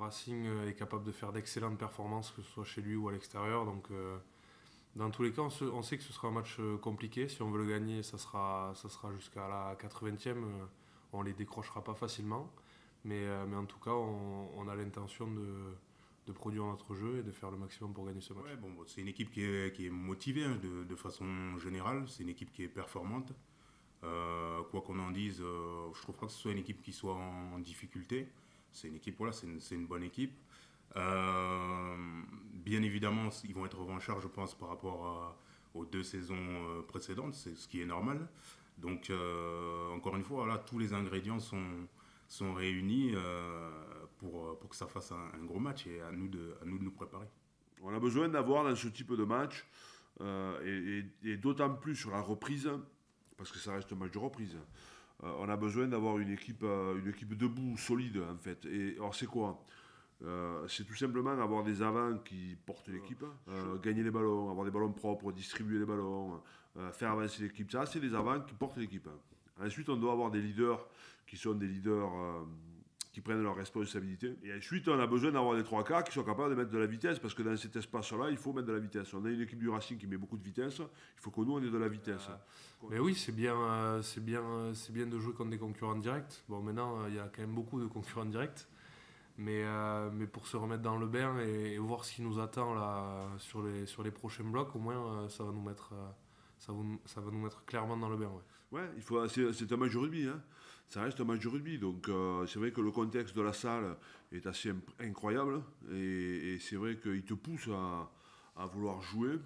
Racing est capable de faire d'excellentes performances, que ce soit chez lui ou à l'extérieur. Donc, dans tous les cas, on sait que ce sera un match compliqué. Si on veut le gagner, ça sera jusqu'à la 80e. On ne les décrochera pas facilement. Mais en tout cas, on a l'intention de produire notre jeu et de faire le maximum pour gagner ce match. Ouais, c'est une équipe qui est motivée de façon générale. C'est une équipe qui est performante. Quoi qu'on en dise, je trouve pas que ce soit une équipe qui soit en difficulté. C'est une équipe, voilà, c'est une bonne équipe. Bien évidemment, ils vont être revanchards, je pense, par rapport aux 2 saisons précédentes, c'est ce qui est normal. Donc, encore une fois, voilà, tous les ingrédients sont réunis pour que ça fasse un gros match et à nous de nous préparer. On a besoin d'avoir dans ce type de match, et d'autant plus sur la reprise, parce que ça reste un match de reprise, on a besoin d'avoir une équipe debout, solide en fait. Et alors c'est quoi ? C'est tout simplement avoir des avants qui portent l'équipe, gagner les ballons, avoir des ballons propres, distribuer les ballons, faire avancer l'équipe. Ça, c'est des avants qui portent l'équipe. Ensuite, on doit avoir des leaders qui sont des leaders qui prennent leurs responsabilités. Et ensuite, on a besoin d'avoir des 3 quarts qui sont capables de mettre de la vitesse, parce que dans cet espace-là, il faut mettre de la vitesse. On a une équipe du Racing qui met beaucoup de vitesse, il faut que nous, on ait de la vitesse. Mais oui, c'est bien de jouer contre des concurrents directs. Bon, maintenant, il y a quand même beaucoup de concurrents directs. Mais pour se remettre dans le bain et voir ce qui nous attend là, sur les prochains blocs, au moins, ça va nous mettre clairement dans le bain. Ouais, c'est un match de rugby, hein. Ça reste un match de rugby, donc c'est vrai que le contexte de la salle est assez incroyable, et c'est vrai qu'il te pousse à vouloir jouer,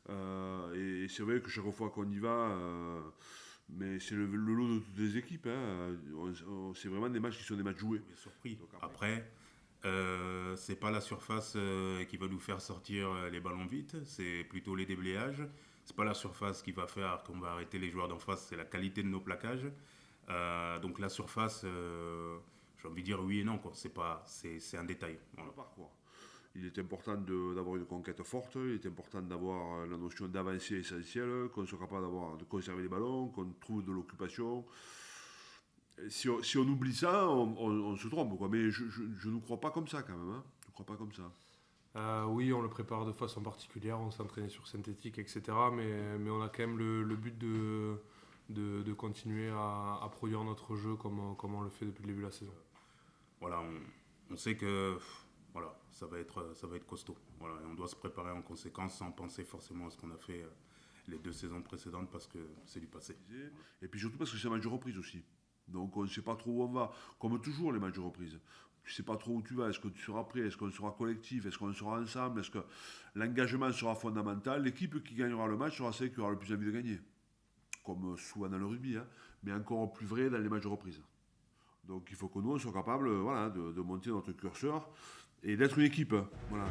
et c'est vrai que chaque fois qu'on y va, mais c'est le lot de toutes les équipes, hein. C'est vraiment des matchs qui sont des matchs joués. Surpris. Donc après, c'est pas la surface qui va nous faire sortir les ballons vite, c'est plutôt les déblayages. C'est pas la surface qui va faire qu'on va arrêter les joueurs d'en face, c'est la qualité de nos plaquages. Donc la surface, j'ai envie de dire oui et non, quoi. C'est un détail. Voilà. Il est important d'avoir une conquête forte, il est important d'avoir la notion d'avancée essentielle, qu'on soit capable de conserver les ballons, qu'on trouve de l'occupation. Si on oublie ça, on se trompe, quoi. Mais je ne crois pas comme ça quand même, hein. Je ne crois pas comme ça. Oui, on le prépare de façon particulière, on s'entraîne sur synthétique, etc. Mais on a quand même le but de continuer à produire notre jeu comme on le fait depuis le début de la saison. Voilà, on sait que voilà, ça va être costaud. Voilà, et on doit se préparer en conséquence sans penser forcément à ce qu'on a fait les 2 saisons précédentes, parce que c'est du passé. Et puis surtout parce que c'est un match de reprise aussi. Donc on ne sait pas trop où on va. Comme toujours les matchs de reprise. Tu ne sais pas trop où tu vas. Est-ce que tu seras prêt ? Est-ce qu'on sera collectif ? Est-ce qu'on sera ensemble ? Est-ce que l'engagement sera fondamental ? L'équipe qui gagnera le match sera celle qui aura le plus envie de gagner. Comme souvent dans le rugby, hein. Mais encore plus vrai dans les matchs de reprise. Donc il faut que nous, on soit capables, voilà, de monter notre curseur et d'être une équipe. Voilà.